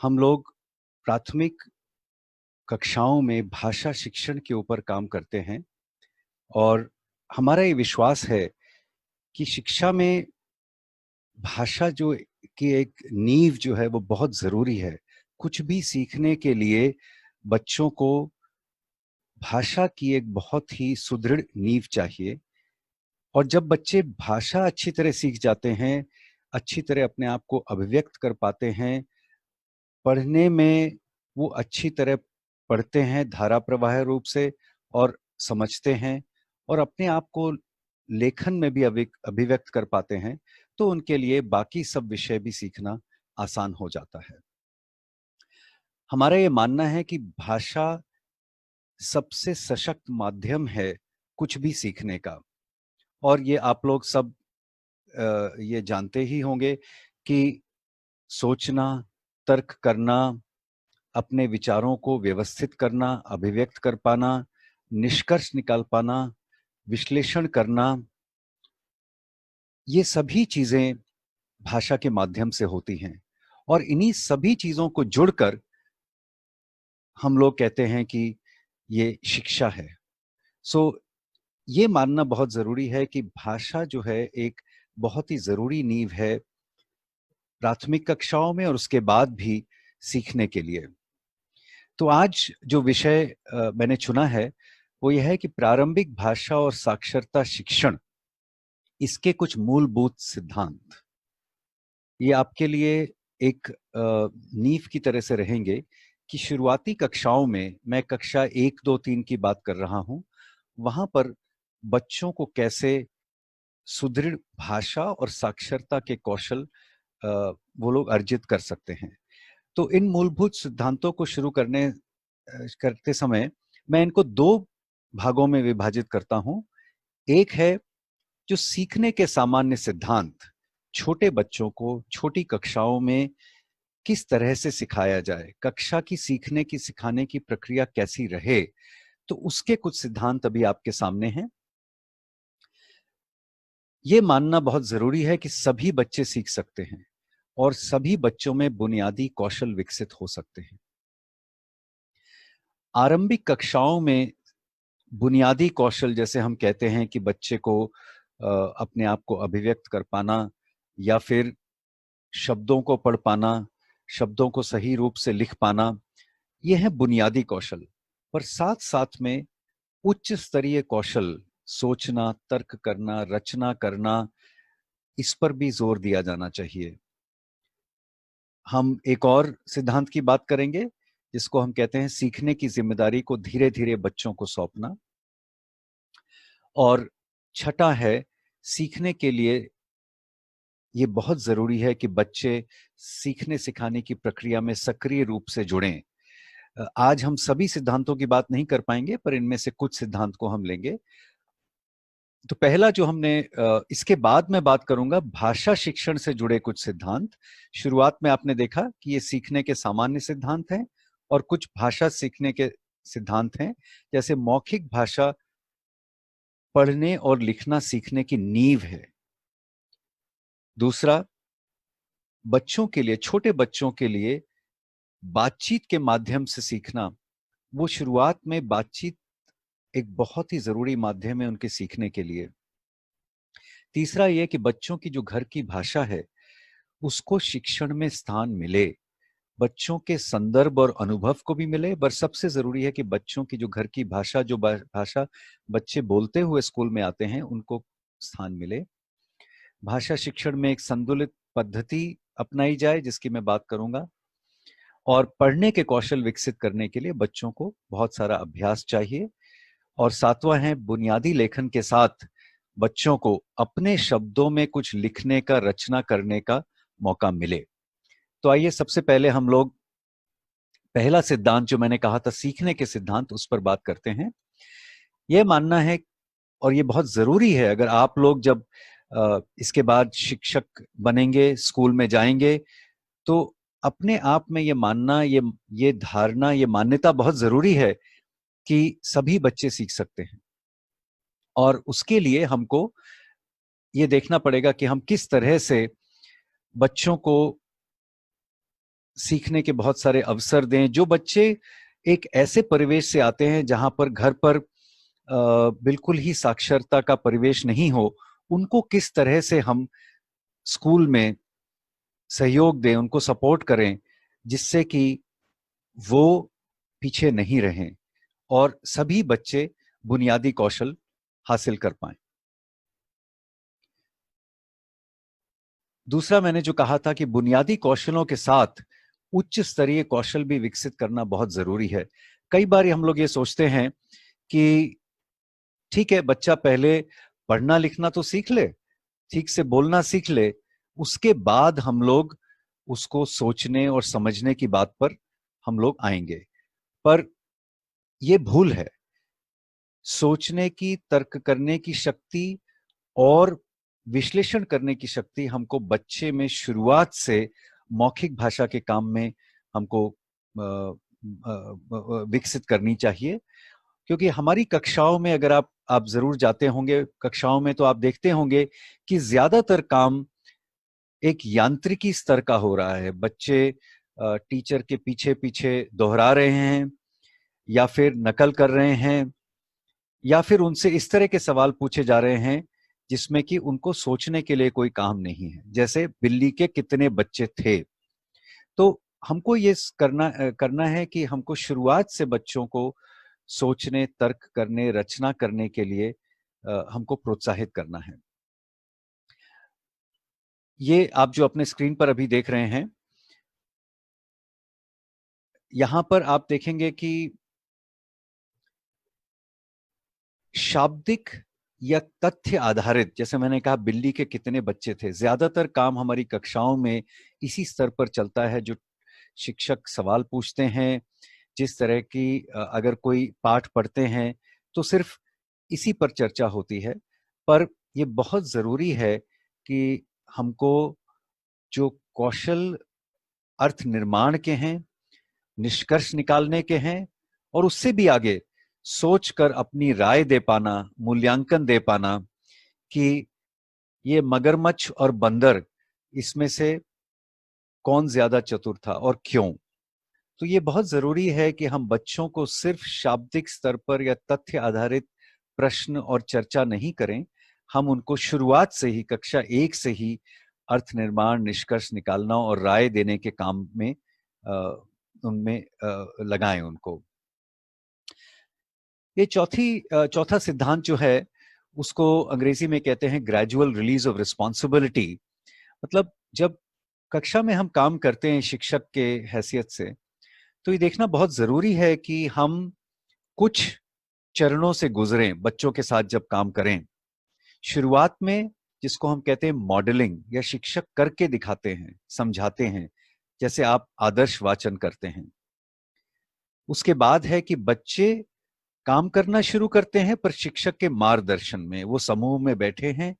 हम लोग प्राथमिक कक्षाओं में भाषा शिक्षण के ऊपर काम करते हैं और हमारा ये विश्वास है कि शिक्षा में भाषा जो की एक नींव जो है वो बहुत ज़रूरी है। कुछ भी सीखने के लिए बच्चों को भाषा की एक बहुत ही सुदृढ़ नींव चाहिए और जब बच्चे भाषा अच्छी तरह सीख जाते हैं, अच्छी तरह अपने आप को अभिव्यक्त कर पाते हैं, पढ़ने में वो अच्छी तरह पढ़ते हैं धारा प्रवाह रूप से और समझते हैं और अपने आप को लेखन में भी अभिव्यक्त कर पाते हैं, तो उनके लिए बाकी सब विषय भी सीखना आसान हो जाता है। हमारा ये मानना है कि भाषा सबसे सशक्त माध्यम है कुछ भी सीखने का और ये आप लोग सब ये जानते ही होंगे कि सोचना, तर्क करना, अपने विचारों को व्यवस्थित करना, अभिव्यक्त कर पाना, निष्कर्ष निकाल पाना, विश्लेषण करना, ये सभी चीजें भाषा के माध्यम से होती हैं और इन्हीं सभी चीजों को जुड़कर हम लोग कहते हैं कि ये शिक्षा है। सो ये मानना बहुत जरूरी है कि भाषा जो है एक बहुत ही जरूरी नींव है प्राथमिक कक्षाओं में और उसके बाद भी सीखने के लिए। तो आज जो विषय मैंने चुना है वो यह है कि प्रारंभिक भाषा और साक्षरता शिक्षण, इसके कुछ मूलभूत सिद्धांत। ये आपके लिए एक नींव की तरह से रहेंगे कि शुरुआती कक्षाओं में, मैं कक्षा 1, 2, 3 की बात कर रहा हूं, वहां पर बच्चों को कैसे सुदृढ़ भाषा और साक्षरता के कौशल वो लोग अर्जित कर सकते हैं। तो इन मूलभूत सिद्धांतों को शुरू करते समय मैं इनको दो भागों में विभाजित करता हूं। एक है जो सीखने के सामान्य सिद्धांत, छोटे बच्चों को छोटी कक्षाओं में किस तरह से सिखाया जाए, कक्षा की सीखने की सिखाने की प्रक्रिया कैसी रहे, तो उसके कुछ सिद्धांत अभी आपके सामने हैं। ये मानना बहुत जरूरी है कि सभी बच्चे सीख सकते हैं और सभी बच्चों में बुनियादी कौशल विकसित हो सकते हैं। आरंभिक कक्षाओं में बुनियादी कौशल, जैसे हम कहते हैं कि बच्चे को अपने आप को अभिव्यक्त कर पाना या फिर शब्दों को पढ़ पाना, शब्दों को सही रूप से लिख पाना, ये है बुनियादी कौशल। पर साथ साथ में उच्च स्तरीय कौशल, सोचना, तर्क करना, रचना करना, इस पर भी जोर दिया जाना चाहिए। हम एक और सिद्धांत की बात करेंगे जिसको हम कहते हैं सीखने की जिम्मेदारी को धीरे धीरे बच्चों को सौंपना। और छठा है, सीखने के लिए ये बहुत जरूरी है कि बच्चे सीखने सिखाने की प्रक्रिया में सक्रिय रूप से जुड़ें। आज हम सभी सिद्धांतों की बात नहीं कर पाएंगे, पर इनमें से कुछ सिद्धांत को हम लेंगे। तो पहला जो हमने, इसके बाद मैं बात करूंगा भाषा शिक्षण से जुड़े कुछ सिद्धांत। शुरुआत में आपने देखा कि ये सीखने के सामान्य सिद्धांत हैं और कुछ भाषा सीखने के सिद्धांत हैं, जैसे मौखिक भाषा पढ़ने और लिखना सीखने की नींव है। दूसरा, बच्चों के लिए, छोटे बच्चों के लिए बातचीत के माध्यम से सीखना, वो शुरुआत में बातचीत एक बहुत ही जरूरी माध्यम है उनके सीखने के लिए। तीसरा यह कि बच्चों की जो घर की भाषा है उसको शिक्षण में स्थान मिले, बच्चों के संदर्भ और अनुभव को भी मिले, पर सबसे जरूरी है कि बच्चों की जो घर की भाषा, जो भाषा बच्चे बोलते हुए स्कूल में आते हैं, उनको स्थान मिले। भाषा शिक्षण में एक संतुलित पद्धति अपनाई जाए जिसकी मैं बात करूंगा। और पढ़ने के कौशल विकसित करने के लिए बच्चों को बहुत सारा अभ्यास चाहिए। और सातवां है, बुनियादी लेखन के साथ बच्चों को अपने शब्दों में कुछ लिखने का, रचना करने का मौका मिले। तो आइए सबसे पहले हम लोग पहला सिद्धांत जो मैंने कहा था सीखने के सिद्धांत, उस पर बात करते हैं। यह मानना है, और ये बहुत जरूरी है, अगर आप लोग जब इसके बाद शिक्षक बनेंगे, स्कूल में जाएंगे, तो अपने आप में ये मानना, ये धारणा, ये मान्यता बहुत जरूरी है कि सभी बच्चे सीख सकते हैं। और उसके लिए हमको ये देखना पड़ेगा कि हम किस तरह से बच्चों को सीखने के बहुत सारे अवसर दें। जो बच्चे एक ऐसे परिवेश से आते हैं जहां पर घर पर बिल्कुल ही साक्षरता का परिवेश नहीं हो, उनको किस तरह से हम स्कूल में सहयोग दें, उनको सपोर्ट करें, जिससे कि वो पीछे नहीं रहें और सभी बच्चे बुनियादी कौशल हासिल कर पाएं। दूसरा, मैंने जो कहा था कि बुनियादी कौशलों के साथ उच्च स्तरीय कौशल भी विकसित करना बहुत जरूरी है। कई बार हम लोग ये सोचते हैं कि ठीक है, बच्चा पहले पढ़ना लिखना तो सीख ले, ठीक से बोलना सीख ले, उसके बाद हम लोग उसको सोचने और समझने की बात पर हम लोग आएंगे। पर यह भूल है। सोचने की, तर्क करने की शक्ति और विश्लेषण करने की शक्ति हमको बच्चे में शुरुआत से मौखिक भाषा के काम में हमको विकसित करनी चाहिए। क्योंकि हमारी कक्षाओं में अगर आप जरूर जाते होंगे, कक्षाओं में तो आप देखते होंगे कि ज्यादातर काम एक यांत्रिकी स्तर का हो रहा है। बच्चे टीचर के पीछे पीछे दोहरा रहे हैं या फिर नकल कर रहे हैं या फिर उनसे इस तरह के सवाल पूछे जा रहे हैं जिसमें कि उनको सोचने के लिए कोई काम नहीं है। जैसे बिल्ली के कितने बच्चे थे। तो हमको ये करना है कि हमको शुरुआत से बच्चों को सोचने, तर्क करने, रचना करने के लिए हमको प्रोत्साहित करना है। ये आप जो अपने स्क्रीन पर अभी देख रहे हैं, यहां पर आप देखेंगे कि शाब्दिक या तथ्य आधारित, जैसे मैंने कहा बिल्ली के कितने बच्चे थे, ज्यादातर काम हमारी कक्षाओं में इसी स्तर पर चलता है। जो शिक्षक सवाल पूछते हैं, जिस तरह की अगर कोई पाठ पढ़ते हैं तो सिर्फ इसी पर चर्चा होती है। पर यह बहुत जरूरी है कि हमको जो कौशल अर्थ निर्माण के हैं, निष्कर्ष निकालने के हैं और उससे भी आगे सोचकर अपनी राय दे पाना, मूल्यांकन दे पाना कि ये मगरमच्छ और बंदर, इसमें से कौन ज्यादा चतुर था और क्यों। तो ये बहुत जरूरी है कि हम बच्चों को सिर्फ शाब्दिक स्तर पर या तथ्य आधारित प्रश्न और चर्चा नहीं करें। हम उनको शुरुआत से ही, कक्षा 1 से ही अर्थ निर्माण, निष्कर्ष निकालना और राय देने के काम में उनमें लगाएं उनको। ये चौथा सिद्धांत जो है उसको अंग्रेजी में कहते हैं ग्रेजुअल रिलीज ऑफ रिस्पॉन्सिबिलिटी। मतलब जब कक्षा में हम काम करते हैं शिक्षक के हैसियत से, तो ये देखना बहुत जरूरी है कि हम कुछ चरणों से गुजरें बच्चों के साथ जब काम करें। शुरुआत में जिसको हम कहते हैं मॉडलिंग, या शिक्षक करके दिखाते हैं, समझाते हैं, जैसे आप आदर्श वाचन करते हैं। उसके बाद है कि बच्चे काम करना शुरू करते हैं पर शिक्षक के मार्गदर्शन में, वो समूह में बैठे हैं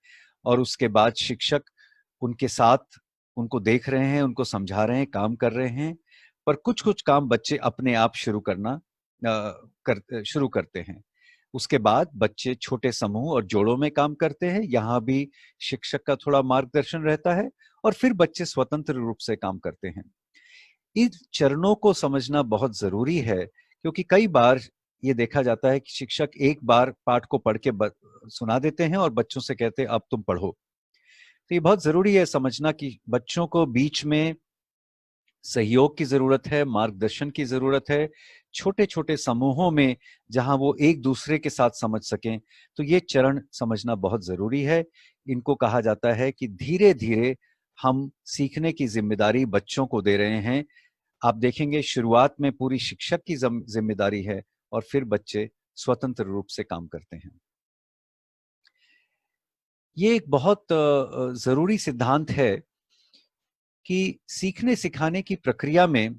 और उसके बाद शिक्षक उनके साथ उनको देख रहे हैं, उनको समझा रहे हैं, काम कर रहे हैं। पर कुछ कुछ काम बच्चे अपने आप शुरू करते हैं। उसके बाद बच्चे छोटे समूह और जोड़ों में काम करते हैं, यहाँ भी शिक्षक का थोड़ा मार्गदर्शन रहता है और फिर बच्चे स्वतंत्र रूप से काम करते हैं। इन चरणों को समझना बहुत जरूरी है, क्योंकि कई बार ये देखा जाता है कि शिक्षक एक बार पाठ को पढ़ के सुना देते हैं और बच्चों से कहते हैं अब तुम पढ़ो। तो ये बहुत जरूरी है समझना कि बच्चों को बीच में सहयोग की जरूरत है, मार्गदर्शन की जरूरत है, छोटे छोटे समूहों में जहां वो एक दूसरे के साथ समझ सकें। तो ये चरण समझना बहुत जरूरी है। इनको कहा जाता है कि धीरे धीरे हम सीखने की जिम्मेदारी बच्चों को दे रहे हैं। आप देखेंगे शुरुआत में पूरी शिक्षक की जिम्मेदारी है और फिर बच्चे स्वतंत्र रूप से काम करते हैं। ये एक बहुत जरूरी सिद्धांत है कि सीखने सिखाने की प्रक्रिया में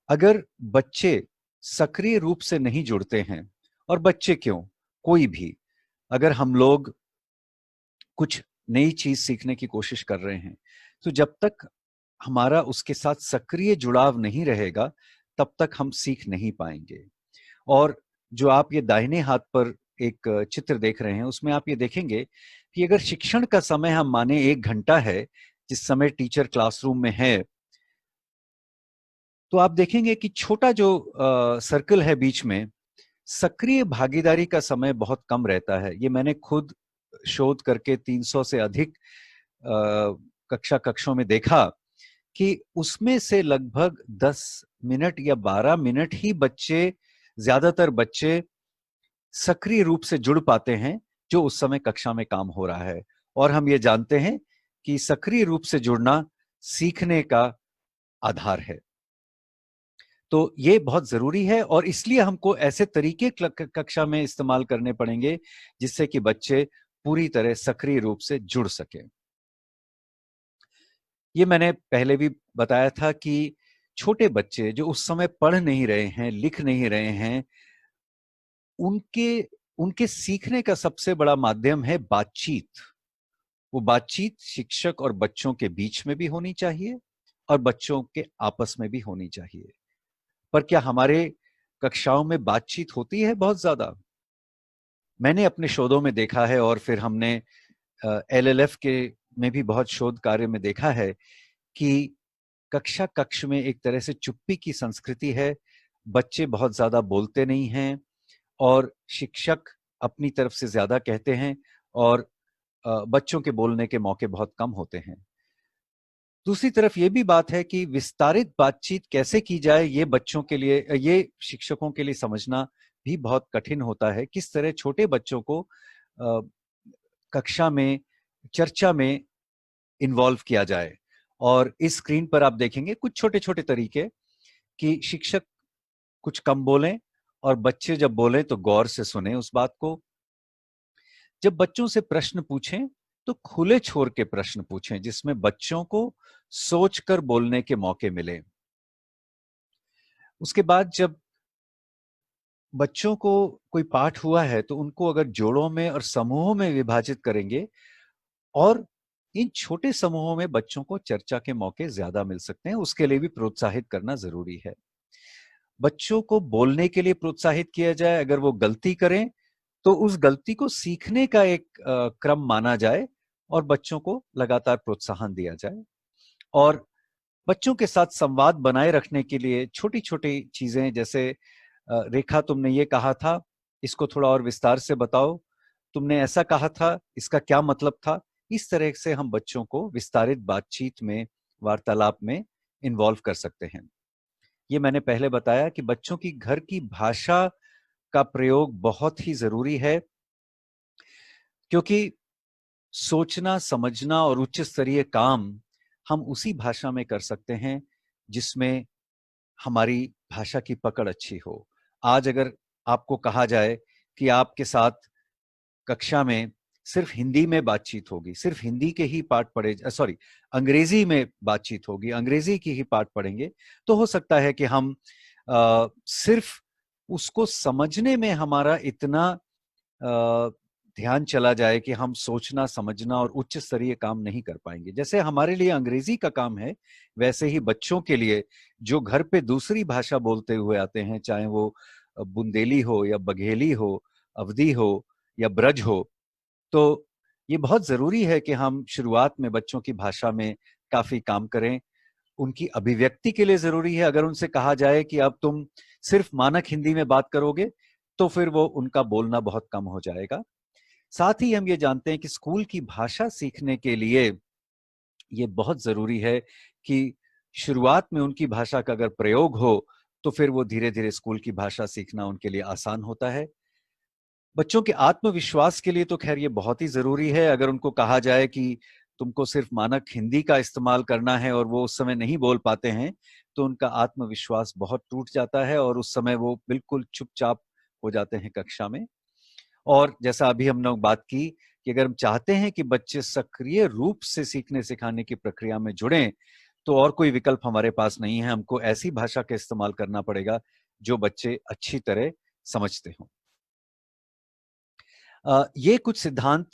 अगर बच्चे सक्रिय रूप से नहीं जुड़ते हैं, और बच्चे क्यों, कोई भी, अगर हम लोग कुछ नई चीज सीखने की कोशिश कर रहे हैं, तो जब तक हमारा उसके साथ सक्रिय जुड़ाव नहीं रहेगा तब तक हम सीख नहीं पाएंगे। और जो आप ये दाहिने हाथ पर एक चित्र देख रहे हैं, उसमें आप ये देखेंगे कि अगर शिक्षण का समय हम माने 1 घंटा है, जिस समय टीचर क्लासरूम में है, तो आप देखेंगे कि छोटा जो सर्कल है बीच में, सक्रिय भागीदारी का समय बहुत कम रहता है। ये मैंने खुद शोध करके 300 से अधिक कक्षों में देखा कि उसमें से लगभग 10 मिनट या 12 मिनट ही ज्यादातर बच्चे सक्रिय रूप से जुड़ पाते हैं जो उस समय कक्षा में काम हो रहा है। और हम ये जानते हैं कि सक्रिय रूप से जुड़ना सीखने का आधार है। तो ये बहुत जरूरी है और इसलिए हमको ऐसे तरीके कक्षा में इस्तेमाल करने पड़ेंगे जिससे कि बच्चे पूरी तरह सक्रिय रूप से जुड़ सके। ये मैंने पहले भी बताया था कि छोटे बच्चे जो उस समय पढ़ नहीं रहे हैं, लिख नहीं रहे हैं, उनके उनके सीखने का सबसे बड़ा माध्यम है बातचीत। वो बातचीत शिक्षक और बच्चों के बीच में भी होनी चाहिए और बच्चों के आपस में भी होनी चाहिए। पर क्या हमारे कक्षाओं में बातचीत होती है बहुत ज्यादा? मैंने अपने शोधों में देखा है और फिर हमने एलएलएफ के में भी बहुत शोध कार्य में देखा है कि कक्ष में एक तरह से चुप्पी की संस्कृति है। बच्चे बहुत ज्यादा बोलते नहीं हैं और शिक्षक अपनी तरफ से ज्यादा कहते हैं और बच्चों के बोलने के मौके बहुत कम होते हैं। दूसरी तरफ ये भी बात है कि विस्तारित बातचीत कैसे की जाए, ये बच्चों के लिए, ये शिक्षकों के लिए समझना भी बहुत कठिन होता है। किस तरह छोटे बच्चों को कक्षा में चर्चा में इन्वॉल्व किया जाए। और इस स्क्रीन पर आप देखेंगे कुछ छोटे छोटे तरीके कि शिक्षक कुछ कम बोलें और बच्चे जब बोलें तो गौर से सुने उस बात को। जब बच्चों से प्रश्न पूछें तो खुले छोर के प्रश्न पूछें जिसमें बच्चों को सोचकर बोलने के मौके मिले। उसके बाद जब बच्चों को कोई पाठ हुआ है तो उनको अगर जोड़ों में और समूहों में विभाजित करेंगे और इन छोटे समूहों में बच्चों को चर्चा के मौके ज्यादा मिल सकते हैं, उसके लिए भी प्रोत्साहित करना जरूरी है। बच्चों को बोलने के लिए प्रोत्साहित किया जाए। अगर वो गलती करें तो उस गलती को सीखने का एक क्रम माना जाए और बच्चों को लगातार प्रोत्साहन दिया जाए। और बच्चों के साथ संवाद बनाए रखने के लिए छोटी छोटी चीजें जैसे रेखा तुमने ये कहा था, इसको थोड़ा और विस्तार से बताओ, तुमने ऐसा कहा था, इसका क्या मतलब था। इस तरह से हम बच्चों को विस्तारित बातचीत में, वार्तालाप में इन्वॉल्व कर सकते हैं। ये मैंने पहले बताया कि बच्चों की घर की भाषा का प्रयोग बहुत ही जरूरी है, क्योंकि सोचना, समझना और उच्च स्तरीय काम हम उसी भाषा में कर सकते हैं जिसमें हमारी भाषा की पकड़ अच्छी हो। आज अगर आपको कहा जाए कि आपके साथ कक्षा में सिर्फ हिंदी में बातचीत होगी, सिर्फ हिंदी के ही पाठ पढ़े, सॉरी, अंग्रेजी में बातचीत होगी, अंग्रेजी की ही पाठ पढ़ेंगे, तो हो सकता है कि हम सिर्फ उसको समझने में हमारा इतना ध्यान चला जाए कि हम सोचना, समझना और उच्च स्तरीय काम नहीं कर पाएंगे। जैसे हमारे लिए अंग्रेजी का काम है, वैसे ही बच्चों के लिए जो घर पे दूसरी भाषा बोलते हुए आते हैं, चाहे वो बुंदेली हो या बघेली हो, अवधी हो या ब्रज हो, तो ये बहुत जरूरी है कि हम शुरुआत में बच्चों की भाषा में काफी काम करें। उनकी अभिव्यक्ति के लिए जरूरी है। अगर उनसे कहा जाए कि अब तुम सिर्फ मानक हिंदी में बात करोगे तो फिर वो उनका बोलना बहुत कम हो जाएगा। साथ ही हम ये जानते हैं कि स्कूल की भाषा सीखने के लिए ये बहुत जरूरी है कि शुरुआत में उनकी भाषा का अगर प्रयोग हो तो फिर वो धीरे धीरे स्कूल की भाषा सीखना उनके लिए आसान होता है। बच्चों के आत्मविश्वास के लिए तो खैर ये बहुत ही जरूरी है। अगर उनको कहा जाए कि तुमको सिर्फ मानक हिंदी का इस्तेमाल करना है और वो उस समय नहीं बोल पाते हैं तो उनका आत्मविश्वास बहुत टूट जाता है और उस समय वो बिल्कुल चुपचाप हो जाते हैं कक्षा में। और जैसा अभी हमने बात की कि अगर हम चाहते हैं कि बच्चे सक्रिय रूप से सीखने सिखाने की प्रक्रिया में जुड़ें तो और कोई विकल्प हमारे पास नहीं है। हमको ऐसी भाषा का इस्तेमाल करना पड़ेगा जो बच्चे अच्छी तरह समझते हों। ये कुछ सिद्धांत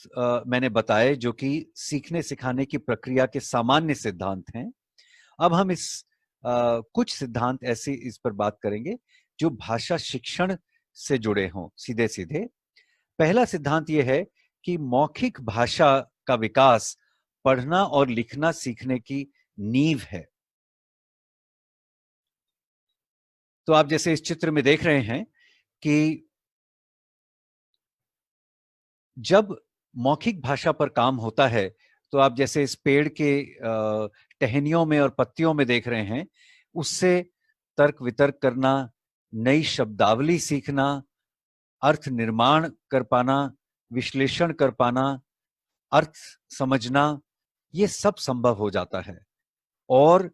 मैंने बताए जो कि सीखने सिखाने की प्रक्रिया के सामान्य सिद्धांत हैं। अब हम कुछ सिद्धांत ऐसे इस पर बात करेंगे जो भाषा शिक्षण से जुड़े हों सीधे सीधे। पहला सिद्धांत यह है कि मौखिक भाषा का विकास पढ़ना और लिखना सीखने की नींव है। तो आप जैसे इस चित्र में देख रहे हैं कि जब मौखिक भाषा पर काम होता है, तो आप जैसे इस पेड़ के टहनियों में और पत्तियों में देख रहे हैं, उससे तर्क वितर्क करना, नई शब्दावली सीखना, अर्थ निर्माण कर पाना, विश्लेषण कर पाना, अर्थ समझना, ये सब संभव हो जाता है। और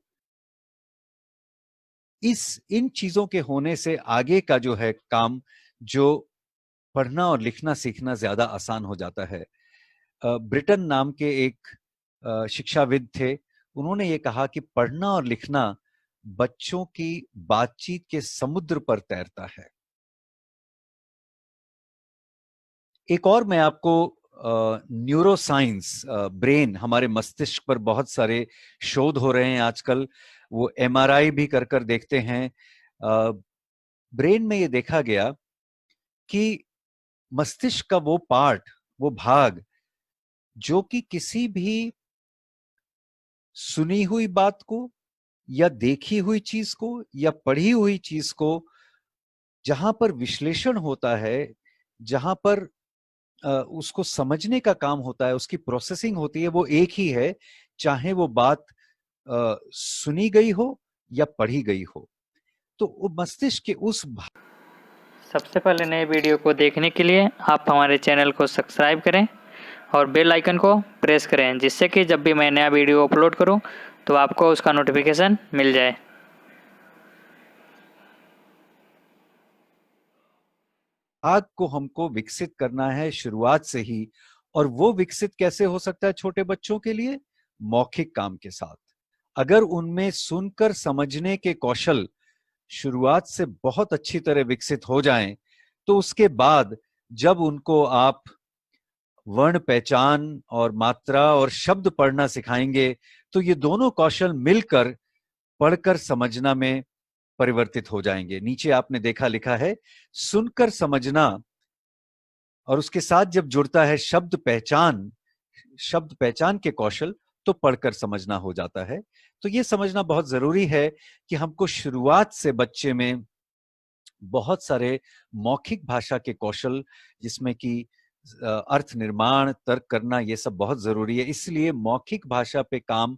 इन चीजों के होने से आगे का जो है काम, जो पढ़ना और लिखना सीखना ज्यादा आसान हो जाता है। ब्रिटन नाम के एक शिक्षाविद थे, उन्होंने ये कहा कि पढ़ना और लिखना बच्चों की बातचीत के समुद्र पर तैरता है। एक और मैं आपको न्यूरो साइंस, ब्रेन, हमारे मस्तिष्क पर बहुत सारे शोध हो रहे हैं आजकल, वो एमआरआई भी कर कर देखते हैं। ब्रेन में ये देखा गया कि मस्तिष्क का वो पार्ट, वो भाग, जो कि किसी भी सुनी हुई बात को या देखी हुई चीज को या पढ़ी हुई चीज को जहां पर विश्लेषण होता है, जहां पर उसको समझने का काम होता है, उसकी प्रोसेसिंग होती है, वो एक ही है, चाहे वो बात सुनी गई हो या पढ़ी गई हो। तो वो मस्तिष्क के उस सबसे पहले नए वीडियो को देखने के लिए आप हमारे चैनल को सब्सक्राइब करें और बेल आइकन को प्रेस करें, जिससे कि जब भी मैं नया वीडियो अपलोड करूं तो आपको उसका नोटिफिकेशन मिल जाए। भाग को हमको विकसित करना है शुरुआत से ही। और वो विकसित कैसे हो सकता है छोटे बच्चों के लिए? मौखिक काम के साथ। अगर उनमें सुनकर समझने के कौशल शुरुआत से बहुत अच्छी तरह विकसित हो जाएं, तो उसके बाद जब उनको आप वर्ण पहचान और मात्रा और शब्द पढ़ना सिखाएंगे, तो ये दोनों कौशल मिलकर पढ़कर समझना में परिवर्तित हो जाएंगे। नीचे आपने देखा लिखा है, सुनकर समझना, और उसके साथ जब जुड़ता है शब्द पहचान के कौशल, तो पढ़कर समझना हो जाता है। तो ये समझना बहुत जरूरी है कि हमको शुरुआत से बच्चे में बहुत सारे मौखिक भाषा के कौशल, जिसमें कि अर्थ निर्माण, तर्क करना, ये सब बहुत जरूरी है। इसलिए मौखिक भाषा पे काम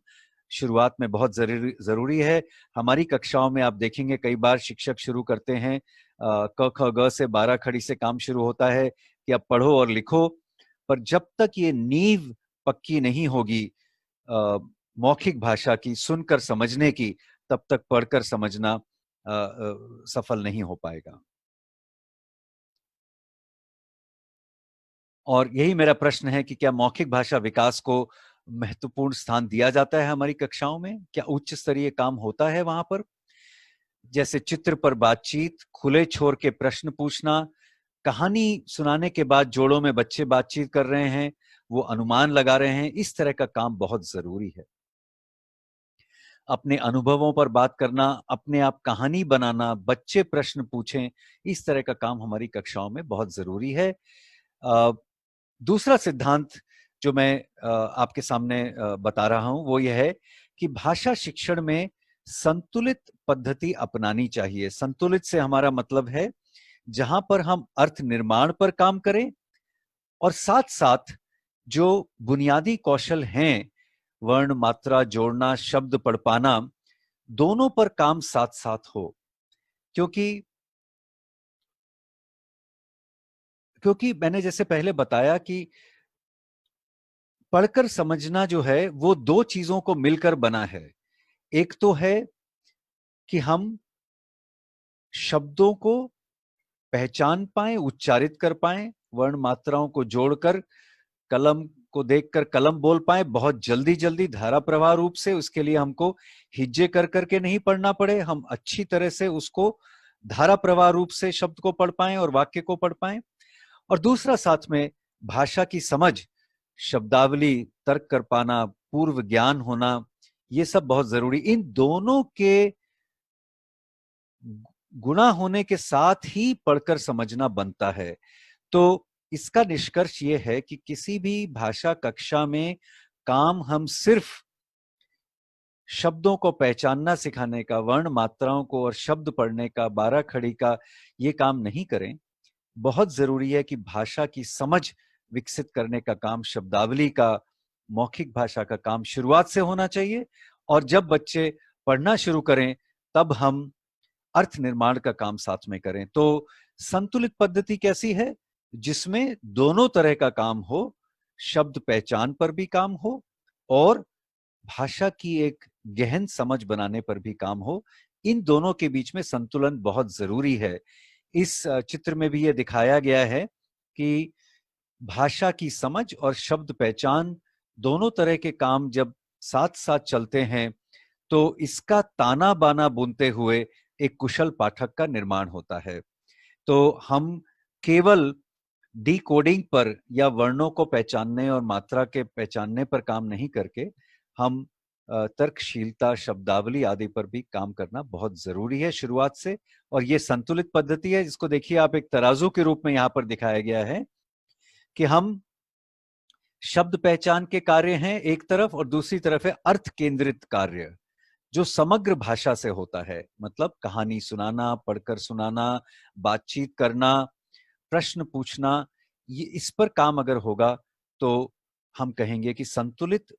शुरुआत में बहुत जरूरी है। हमारी कक्षाओं में आप देखेंगे कई बार शिक्षक शुरू करते हैं क ख ग से 12 खड़ी से काम शुरू होता है कि अब पढ़ो और लिखो। पर जब तक ये नींव पक्की नहीं होगी मौखिक भाषा की, सुनकर समझने की, तब तक पढ़कर समझना सफल नहीं हो पाएगा। और यही मेरा प्रश्न है कि क्या मौखिक भाषा विकास को महत्वपूर्ण स्थान दिया जाता है हमारी कक्षाओं में? क्या उच्च स्तरीय काम होता है वहां पर? जैसे चित्र पर बातचीत, खुले छोर के प्रश्न पूछना, कहानी सुनाने के बाद जोड़ों में बच्चे बातचीत कर रहे हैं, वो अनुमान लगा रहे हैं, इस तरह का काम बहुत जरूरी है। अपने अनुभवों पर बात करना, अपने आप कहानी बनाना, बच्चे प्रश्न पूछें, इस तरह का काम हमारी कक्षाओं में बहुत जरूरी है। दूसरा सिद्धांत जो मैं आपके सामने बता रहा हूं, वो यह है कि भाषा शिक्षण में संतुलित पद्धति अपनानी चाहिए। संतुलित से हमारा मतलब है जहां पर हम अर्थ निर्माण पर काम करें और साथ साथ जो बुनियादी कौशल हैं, वर्ण मात्रा जोड़ना, शब्द पढ़ पाना, दोनों पर काम साथ साथ हो। क्योंकि क्योंकि मैंने जैसे पहले बताया कि पढ़कर समझना जो है वो दो चीजों को मिलकर बना है। एक तो है कि हम शब्दों को पहचान पाएं, उच्चारित कर पाएं, वर्ण मात्राओं को जोड़कर, कलम को देखकर कलम बोल पाए बहुत जल्दी जल्दी धारा प्रवाह रूप से। उसके लिए हमको हिज्जे कर करके नहीं पढ़ना पड़े, हम अच्छी तरह से उसको धारा प्रवाह रूप से शब्द को पढ़ पाएं और वाक्य को पढ़ पाएं। और दूसरा साथ में भाषा की समझ, शब्दावली, तर्क कर पाना, पूर्व ज्ञान होना, ये सब बहुत जरूरी। इन दोनों के गुणा होने के साथ ही पढ़कर समझना बनता है। तो इसका निष्कर्ष ये है कि किसी भी भाषा कक्षा में काम हम सिर्फ शब्दों को पहचानना सिखाने का, वर्ण मात्राओं को और शब्द पढ़ने का, 12 खड़ी का ये काम नहीं करें। बहुत जरूरी है कि भाषा की समझ विकसित करने का काम, शब्दावली का, मौखिक भाषा का काम शुरुआत से होना चाहिए। और जब बच्चे पढ़ना शुरू करें तब हम अर्थ निर्माण का काम साथ में करें। तो संतुलित पद्धति कैसी है? जिसमें दोनों तरह का काम हो, शब्द पहचान पर भी काम हो और भाषा की एक गहन समझ बनाने पर भी काम हो। इन दोनों के बीच में संतुलन बहुत जरूरी है। इस चित्र में भी यह दिखाया गया है कि भाषा की समझ और शब्द पहचान दोनों तरह के काम जब साथ साथ चलते हैं तो इसका ताना बाना बुनते हुए एक कुशल पाठक का निर्माण होता है। तो हम केवल डिकोडिंग पर या वर्णों को पहचानने और मात्रा के पहचानने पर काम नहीं करके हम तर्कशीलता, शब्दावली आदि पर भी काम करना बहुत जरूरी है शुरुआत से। और ये संतुलित पद्धति है, जिसको देखिए आप एक तराजू के रूप में यहां पर दिखाया गया है कि हम शब्द पहचान के कार्य हैं एक तरफ और दूसरी तरफ है अर्थ केंद्रित कार्य जो समग्र भाषा से होता है। मतलब कहानी सुनाना, पढ़कर सुनाना, बातचीत करना, प्रश्न पूछना, ये इस पर काम अगर होगा तो हम कहेंगे कि संतुलित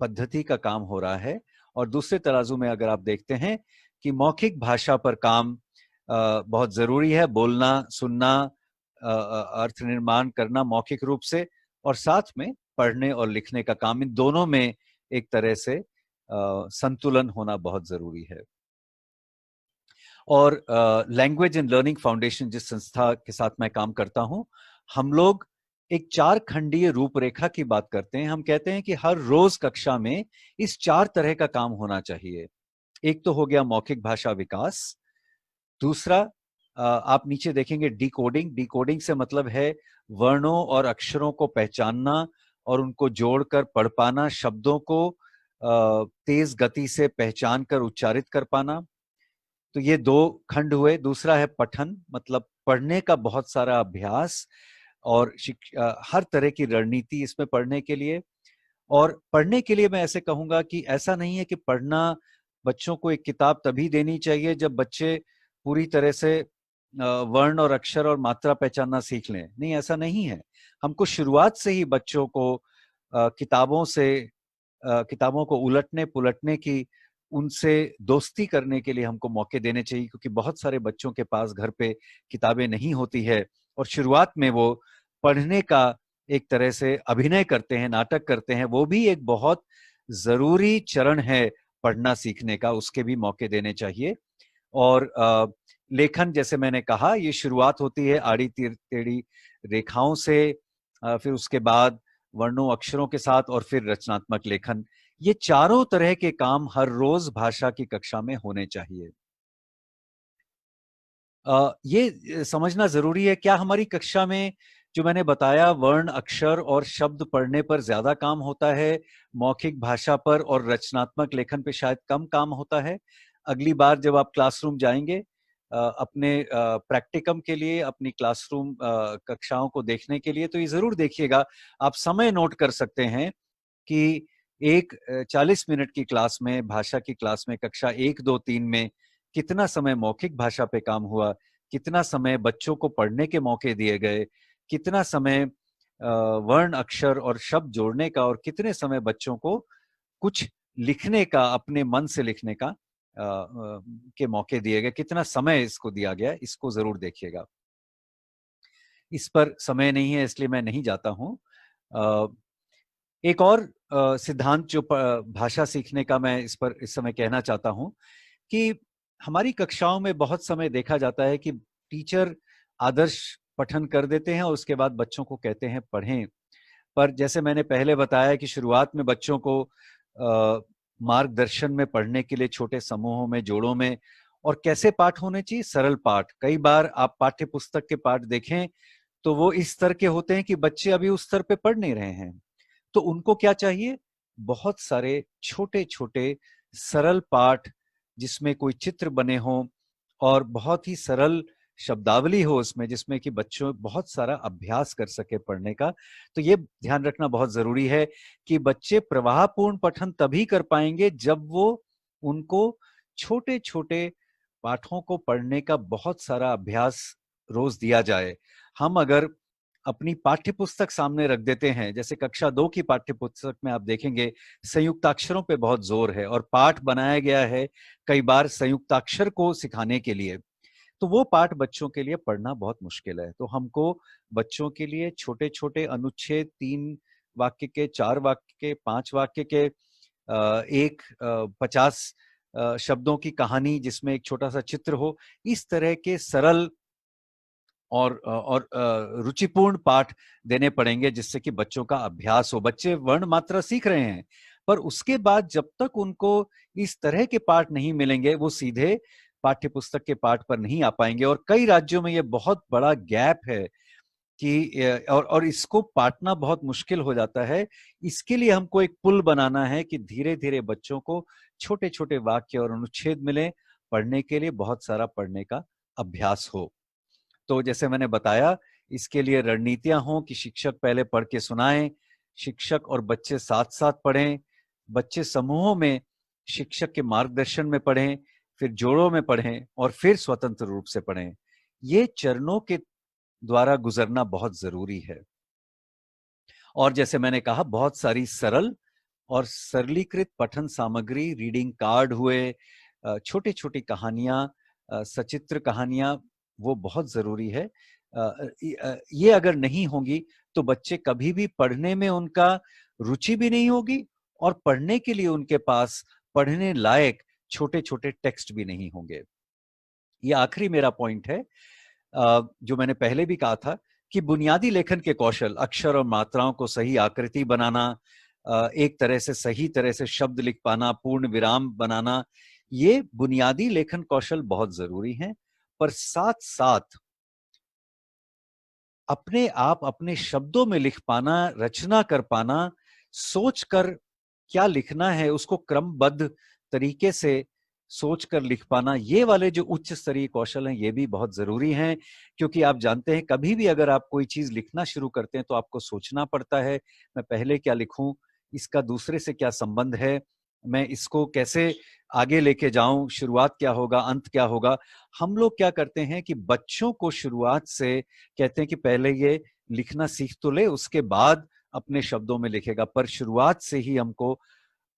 पद्धति का काम हो रहा है। और दूसरे तराजू में अगर आप देखते हैं कि मौखिक भाषा पर काम बहुत जरूरी है, बोलना, सुनना, अर्थ निर्माण करना मौखिक रूप से, और साथ में पढ़ने और लिखने का काम, इन दोनों में एक तरह से संतुलन होना बहुत जरूरी है। और लैंग्वेज एंड लर्निंग फाउंडेशन जिस संस्था के साथ मैं काम करता हूं, हम लोग एक 4 खंडीय रूपरेखा की बात करते हैं। हम कहते हैं कि हर रोज कक्षा में इस 4 तरह का काम होना चाहिए। एक तो हो गया मौखिक भाषा विकास। दूसरा, आप नीचे देखेंगे डिकोडिंग। डिकोडिंग से मतलब है वर्णों और अक्षरों को पहचानना और उनको जोड़कर पढ़ पाना, शब्दों को तेज गति से पहचान कर उच्चारित कर पाना। तो ये 2 खंड हुए। दूसरा है पठन, मतलब पढ़ने का बहुत सारा अभ्यास और हर तरह की रणनीति इसमें पढ़ने के लिए। और पढ़ने के लिए मैं ऐसे कहूंगा कि ऐसा नहीं है कि पढ़ना, बच्चों को एक किताब तभी देनी चाहिए जब बच्चे पूरी तरह से वर्ण और अक्षर और मात्रा पहचानना सीख लें। नहीं, ऐसा नहीं है। हमको शुरुआत से ही बच्चों को किताबों को उलटने पुलटने की, उनसे दोस्ती करने के लिए हमको मौके देने चाहिए, क्योंकि बहुत सारे बच्चों के पास घर पे किताबें नहीं होती है और शुरुआत में वो पढ़ने का एक तरह से अभिनय करते हैं, नाटक करते हैं। वो भी एक बहुत जरूरी चरण है पढ़ना सीखने का, उसके भी मौके देने चाहिए। और लेखन, जैसे मैंने कहा, ये शुरुआत होती है आड़ी टेढ़ी रेखाओं से, फिर उसके बाद वर्णों अक्षरों के साथ और फिर रचनात्मक लेखन। ये चारों तरह के काम हर रोज भाषा की कक्षा में होने चाहिए। ये समझना जरूरी है, क्या हमारी कक्षा में जो मैंने बताया वर्ण, अक्षर और शब्द पढ़ने पर ज्यादा काम होता है, मौखिक भाषा पर और रचनात्मक लेखन पे शायद कम काम होता है? अगली बार जब आप क्लासरूम जाएंगे अपने प्रैक्टिकम के लिए, अपनी क्लासरूम कक्षाओं को देखने के लिए, तो ये जरूर देखिएगा। आप समय नोट कर सकते हैं कि एक 40 मिनट की क्लास में, भाषा की क्लास में, कक्षा 1, 2, 3 में कितना समय मौखिक भाषा पे काम हुआ, कितना समय बच्चों को पढ़ने के मौके दिए गए, कितना समय वर्ण, अक्षर और शब्द जोड़ने का, और कितने समय बच्चों को कुछ लिखने का, अपने मन से लिखने का के मौके दिए गए, कितना समय इसको दिया गया, इसको जरूर देखिएगा। इस पर समय नहीं है इसलिए मैं नहीं जाता हूं। एक और सिद्धांत जो भाषा सीखने का मैं इस पर इस समय कहना चाहता हूं कि हमारी कक्षाओं में बहुत समय देखा जाता है कि टीचर आदर्श पठन कर देते हैं और उसके बाद बच्चों को कहते हैं पढ़ें। पर जैसे मैंने पहले बताया कि शुरुआत में बच्चों को मार्गदर्शन में पढ़ने के लिए छोटे समूहों में, जोड़ों में, और कैसे पाठ होने चाहिए, सरल पाठ। कई बार आप पाठ्य पुस्तक के पाठ देखें तो वो इस स्तर के होते हैं कि बच्चे अभी उस स्तर पे पढ़ नहीं रहे हैं। तो उनको क्या चाहिए? बहुत सारे छोटे छोटे सरल पाठ जिसमें कोई चित्र बने हों और बहुत ही सरल शब्दावली हो उसमें, जिसमें कि बच्चों बहुत सारा अभ्यास कर सके पढ़ने का। तो ये ध्यान रखना बहुत जरूरी है कि बच्चे प्रवाहपूर्ण पठन तभी कर पाएंगे जब वो उनको छोटे छोटे पाठों को पढ़ने का बहुत सारा अभ्यास रोज दिया जाए। हम अगर अपनी पाठ्य पुस्तक सामने रख देते हैं, जैसे कक्षा 2 की पाठ्य पुस्तक में आप देखेंगे संयुक्ताक्षरों पे बहुत जोर है और पाठ बनाया गया है कई बार संयुक्ताक्षर को सिखाने के लिए, तो वो पाठ बच्चों के लिए पढ़ना बहुत मुश्किल है। तो हमको बच्चों के लिए छोटे छोटे अनुच्छेद, 3 वाक्य के, 4 वाक्य के, 5 वाक्य के, 50 शब्दों की कहानी जिसमें एक छोटा सा चित्र हो, इस तरह के सरल और रुचिपूर्ण पाठ देने पड़ेंगे जिससे कि बच्चों का अभ्यास हो। बच्चे वर्ण मात्रा सीख रहे हैं, पर उसके बाद जब तक उनको इस तरह के पाठ नहीं मिलेंगे वो सीधे पाठ्य पुस्तक के पाठ पर नहीं आ पाएंगे। और कई राज्यों में ये बहुत बड़ा गैप है कि और इसको पाटना बहुत मुश्किल हो जाता है। इसके लिए हमको एक पुल बनाना है कि धीरे धीरे बच्चों को छोटे छोटे वाक्य और अनुच्छेद मिले, पढ़ने के लिए बहुत सारा पढ़ने का अभ्यास हो। तो जैसे मैंने बताया, इसके लिए रणनीतियां हों कि शिक्षक पहले पढ़ के सुनाएं, शिक्षक और बच्चे साथ साथ पढ़ें, बच्चे समूहों में शिक्षक के मार्गदर्शन में पढ़ें, फिर जोड़ों में पढ़ें और फिर स्वतंत्र रूप से पढ़ें। ये चरणों के द्वारा गुजरना बहुत जरूरी है। और जैसे मैंने कहा, बहुत सारी सरल और सरलीकृत पठन सामग्री, रीडिंग कार्ड हुए, छोटी छोटी कहानियां, सचित्र कहानियां, वो बहुत जरूरी है। ये अगर नहीं होंगी तो बच्चे कभी भी पढ़ने में उनका रुचि भी नहीं होगी और पढ़ने के लिए उनके पास पढ़ने लायक छोटे छोटे टेक्स्ट भी नहीं होंगे। ये आखिरी मेरा पॉइंट है जो मैंने पहले भी कहा था कि बुनियादी लेखन के कौशल, अक्षर और मात्राओं को सही आकृति बनाना, एक तरह से सही तरह से शब्द लिख पाना, पूर्ण विराम बनाना, ये बुनियादी लेखन कौशल बहुत जरूरी हैं। पर साथ साथ अपने आप अपने शब्दों में लिख पाना, रचना कर पाना, सोचकर क्या लिखना है उसको क्रमबद्ध तरीके से सोचकर लिख पाना, ये वाले जो उच्च स्तरीय कौशल हैं ये भी बहुत जरूरी हैं। क्योंकि आप जानते हैं कभी भी अगर आप कोई चीज लिखना शुरू करते हैं तो आपको सोचना पड़ता है, मैं पहले क्या लिखूं, इसका दूसरे से क्या संबंध है, मैं इसको कैसे आगे लेके जाऊं, शुरुआत क्या होगा, अंत क्या होगा। हम लोग क्या करते हैं कि बच्चों को शुरुआत से कहते हैं कि पहले ये लिखना सीख तो ले, उसके बाद अपने शब्दों में लिखेगा। पर शुरुआत से ही हमको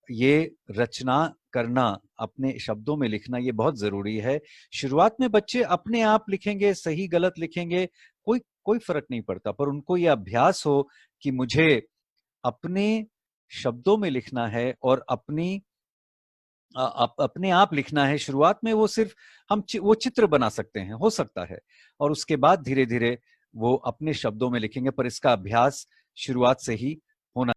ये रचना करना, अपने शब्दों में लिखना, ये बहुत जरूरी है। शुरुआत में बच्चे अपने आप लिखेंगे, सही गलत लिखेंगे, कोई कोई फर्क नहीं पड़ता, पर उनको ये अभ्यास हो कि मुझे अपने शब्दों में लिखना है और अपने आप लिखना है। शुरुआत में वो सिर्फ वो चित्र बना सकते हैं, हो सकता है, और उसके बाद धीरे धीरे वो अपने शब्दों में लिखेंगे, पर इसका अभ्यास शुरुआत से ही